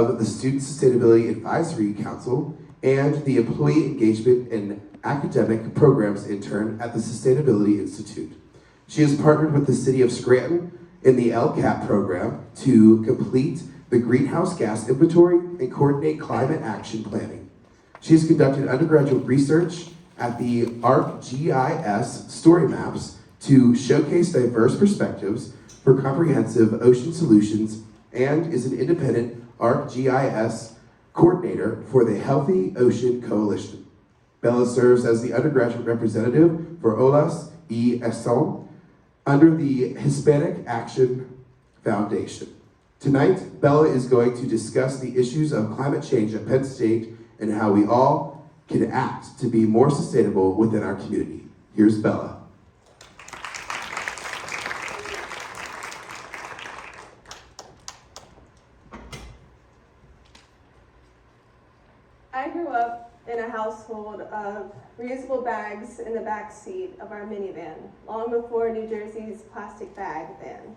of the Student Sustainability Advisory Council and the Employee Engagement and Academic Programs Intern at the Sustainability Institute. She has partnered with the City of Scranton in the LCAP Program to complete the greenhouse gas inventory and coordinate climate action planning. She has conducted undergraduate research at the ArcGIS StoryMaps to showcase diverse perspectives for comprehensive ocean solutions and is an independent ArcGIS coordinator for the Healthy Ocean Coalition. Bella serves as the undergraduate representative for Olas y Acción under the Hispanic Access Foundation. Tonight, Bella is going to discuss the issues of climate change at Penn State and how we all can act to be more sustainable within our community. Here's Bella. I grew up in a household of reusable bags in the back seat of our minivan, long before New Jersey's plastic bag ban.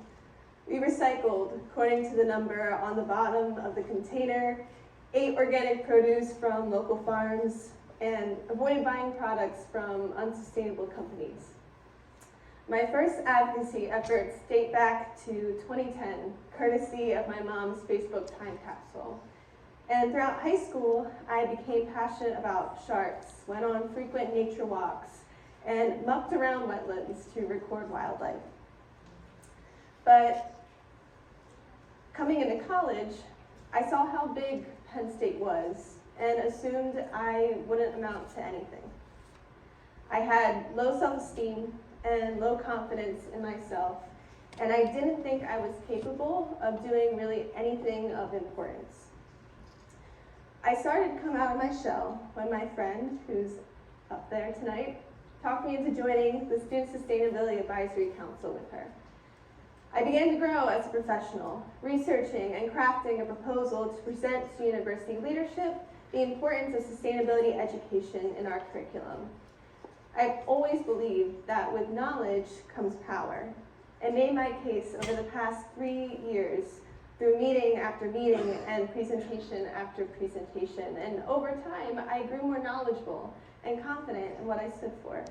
We recycled according to the number on the bottom of the container, ate organic produce from local farms, and avoided buying products from unsustainable companies. My first advocacy efforts date back to 2010, courtesy of my mom's Facebook time capsule. And throughout high school, I became passionate about sharks, went on frequent nature walks, and mucked around wetlands to record wildlife. But coming into college, I saw how big Penn State was and assumed I wouldn't amount to anything. I had low self-esteem and low confidence in myself, and I didn't think I was capable of doing really anything of importance. I started to come out of my shell when my friend, who's up there tonight, talked me into joining the Student Sustainability Advisory Council with her. I began to grow as a professional, researching and crafting a proposal to present to university leadership the importance of sustainability education in our curriculum. I've always believed that with knowledge comes power, and made my case over the past 3 years through meeting after meeting and presentation after presentation. And over time, I grew more knowledgeable and confident in what I stood for.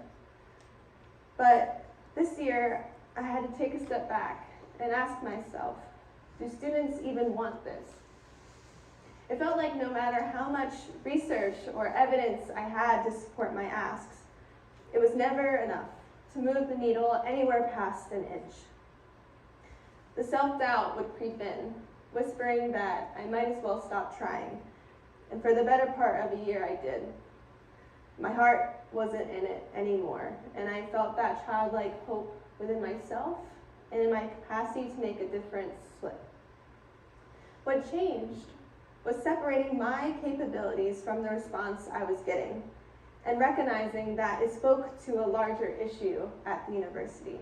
But this year, I had to take a step back and ask myself, do students even want this? It felt like no matter how much research or evidence I had to support my asks, it was never enough to move the needle anywhere past an inch. The self-doubt would creep in, whispering that I might as well stop trying. And for the better part of a year, I did. My heart wasn't in it anymore, and I felt that childlike hope within myself and in my capacity to make a difference slip. What changed was separating my capabilities from the response I was getting and recognizing that it spoke to a larger issue at the university.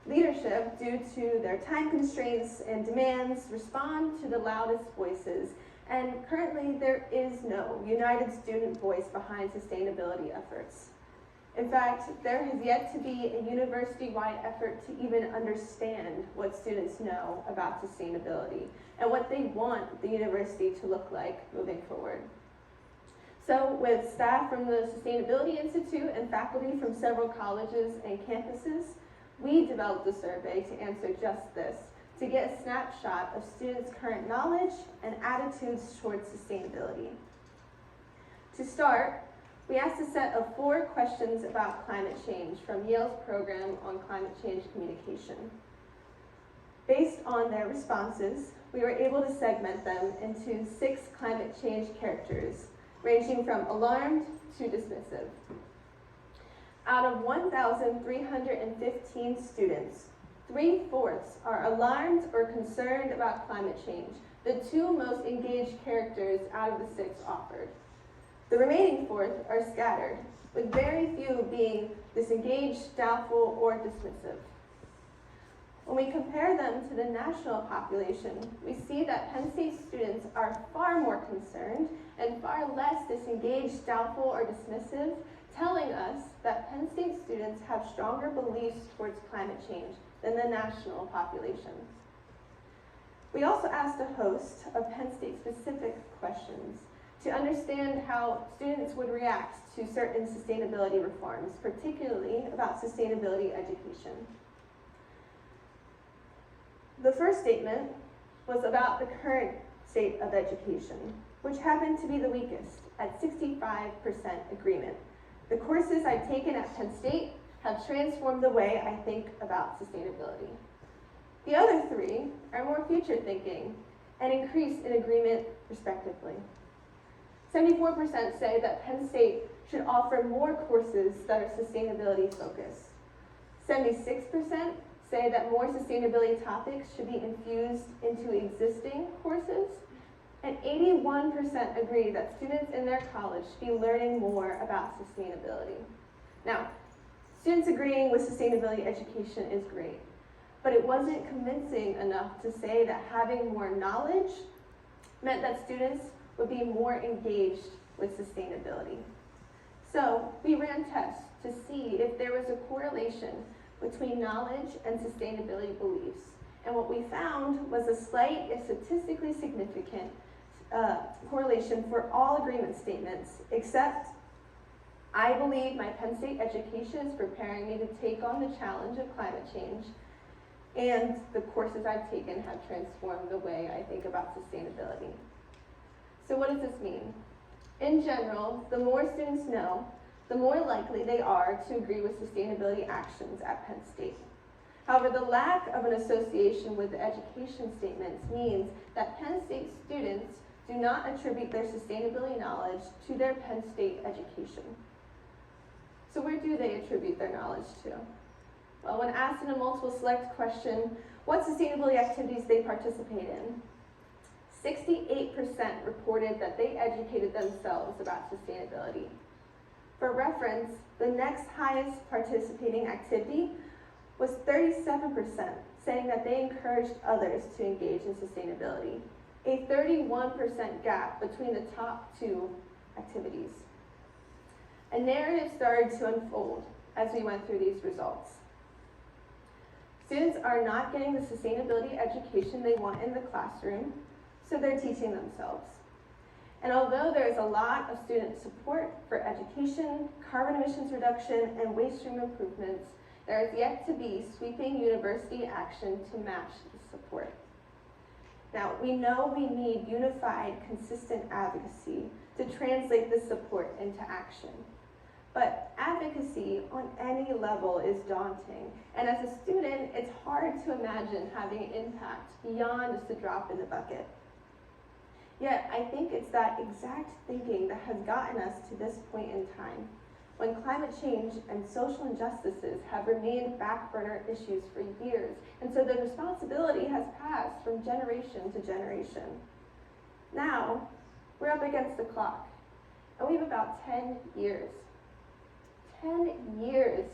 Leadership, due to their time constraints and demands, respond to the loudest voices, and currently there is no united student voice behind sustainability efforts. In fact, there has yet to be a university-wide effort to even understand what students know about sustainability and what they want the university to look like moving forward. So with staff from the Sustainability Institute and faculty from several colleges and campuses, we developed a survey to answer just this, to get a snapshot of students' current knowledge and attitudes towards sustainability. To start, we asked a set of 4 questions about climate change from Yale's program on climate change communication. Based on their responses, we were able to segment them into 6 climate change characters, ranging from alarmed to dismissive. Out of 1,315 students, 3/4 are alarmed or concerned about climate change, the 2 most engaged characters out of the 6 offered. The remaining 1/4 are scattered, with very few being disengaged, doubtful, or dismissive. When we compare them to the national population, we see that Penn State students are far more concerned and far less disengaged, doubtful, or dismissive, telling us that Penn State students have stronger beliefs towards climate change than the national population. We also asked a host of Penn State specific questions to understand how students would react to certain sustainability reforms, particularly about sustainability education. The first statement was about the current state of education, which happened to be the weakest at 65% agreement. The courses I've taken at Penn State have transformed the way I think about sustainability. The other three are more future thinking and increase in agreement respectively. 74% say that Penn State should offer more courses that are sustainability focused. 76% say that more sustainability topics should be infused into existing courses. And 81% agree that students in their college should be learning more about sustainability. Now, students agreeing with sustainability education is great, but it wasn't convincing enough to say that having more knowledge meant that students would be more engaged with sustainability. So we ran tests to see if there was a correlation between knowledge and sustainability beliefs. And what we found was a slight, if statistically significant, correlation for all agreement statements, except I believe my Penn State education is preparing me to take on the challenge of climate change, and the courses I've taken have transformed the way I think about sustainability. So what does this mean? In general, the more students know, the more likely they are to agree with sustainability actions at Penn State. However, the lack of an association with the education statements means that Penn State students do not attribute their sustainability knowledge to their Penn State education. So where do they attribute their knowledge to? Well, when asked in a multiple select question, what sustainability activities they participate in, 68% reported that they educated themselves about sustainability. For reference, the next highest participating activity was 37%, saying that they encouraged others to engage in sustainability, a 31% gap between the top two activities. A narrative started to unfold as we went through these results. Students are not getting the sustainability education they want in the classroom, so they're teaching themselves. And although there is a lot of student support for education, carbon emissions reduction, and waste stream improvements, there is yet to be sweeping university action to match the support. Now, we know we need unified, consistent advocacy to translate this support into action. But advocacy on any level is daunting. And as a student, it's hard to imagine having an impact beyond just a drop in the bucket. Yet, I think it's that exact thinking that has gotten us to this point in time, when climate change and social injustices have remained back burner issues for years, and so the responsibility has passed from generation to generation. Now, we're up against the clock, and we have about 10 years. 10 years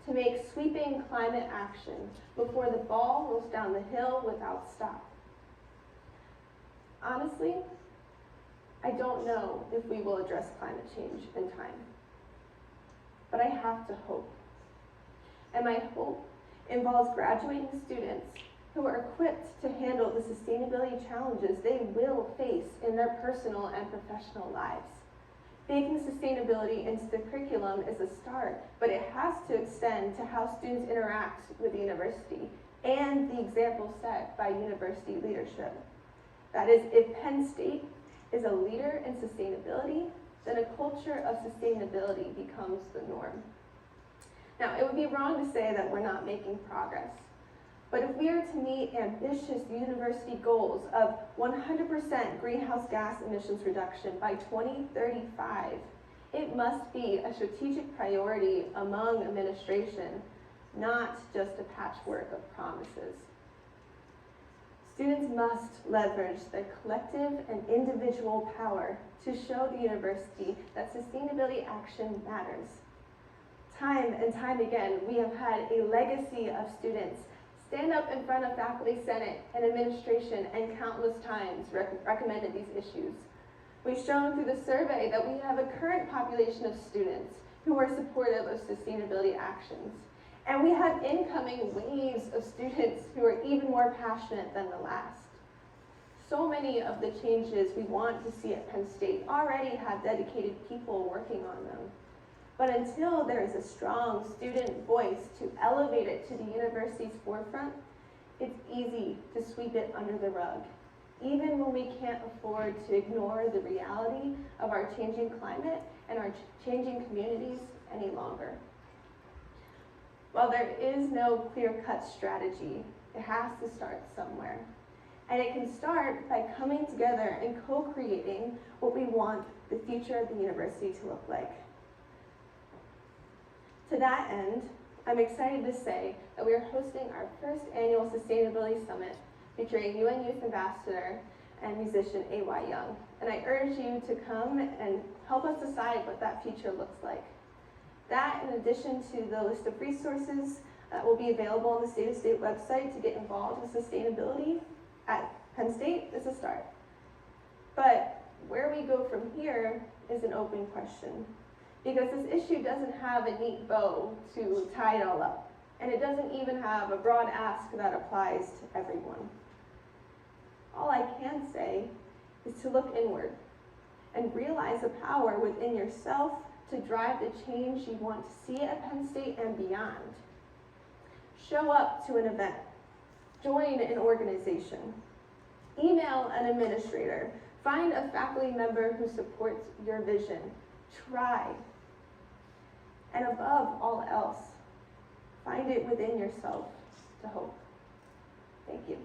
to make sweeping climate action before the ball rolls down the hill without stop. Honestly, I don't know if we will address climate change in time, but I have to hope. And my hope involves graduating students who are equipped to handle the sustainability challenges they will face in their personal and professional lives. Baking sustainability into the curriculum is a start, but it has to extend to how students interact with the university and the example set by university leadership. That is, if Penn State is a leader in sustainability, then a culture of sustainability becomes the norm. Now, it would be wrong to say that we're not making progress, but if we are to meet ambitious university goals of 100% greenhouse gas emissions reduction by 2035, it must be a strategic priority among administration, not just a patchwork of promises. Students must leverage their collective and individual power to show the university that sustainability action matters. Time and time again, we have had a legacy of students stand up in front of faculty, senate, and administration and countless times recommended these issues. We've shown through the survey that we have a current population of students who are supportive of sustainability actions. And we have incoming waves of students who are even more passionate than the last. So many of the changes we want to see at Penn State already have dedicated people working on them. But until there is a strong student voice to elevate it to the university's forefront, it's easy to sweep it under the rug, even when we can't afford to ignore the reality of our changing climate and our changing communities any longer. While there is no clear-cut strategy, it has to start somewhere. And it can start by coming together and co-creating what we want the future of the university to look like. To that end, I'm excited to say that we are hosting our first annual Sustainability Summit featuring UN Youth Ambassador and musician A.Y. Young. And I urge you to come and help us decide what that future looks like. That, in addition to the list of resources that will be available on the State of State website to get involved with sustainability at Penn State, is a start. But where we go from here is an open question, because this issue doesn't have a neat bow to tie it all up, and it doesn't even have a broad ask that applies to everyone. All I can say is to look inward and realize the power within yourself to drive the change you want to see at Penn State and beyond. Show up to an event, join an organization, email an administrator, find a faculty member who supports your vision, try. And above all else, find it within yourself to hope. Thank you.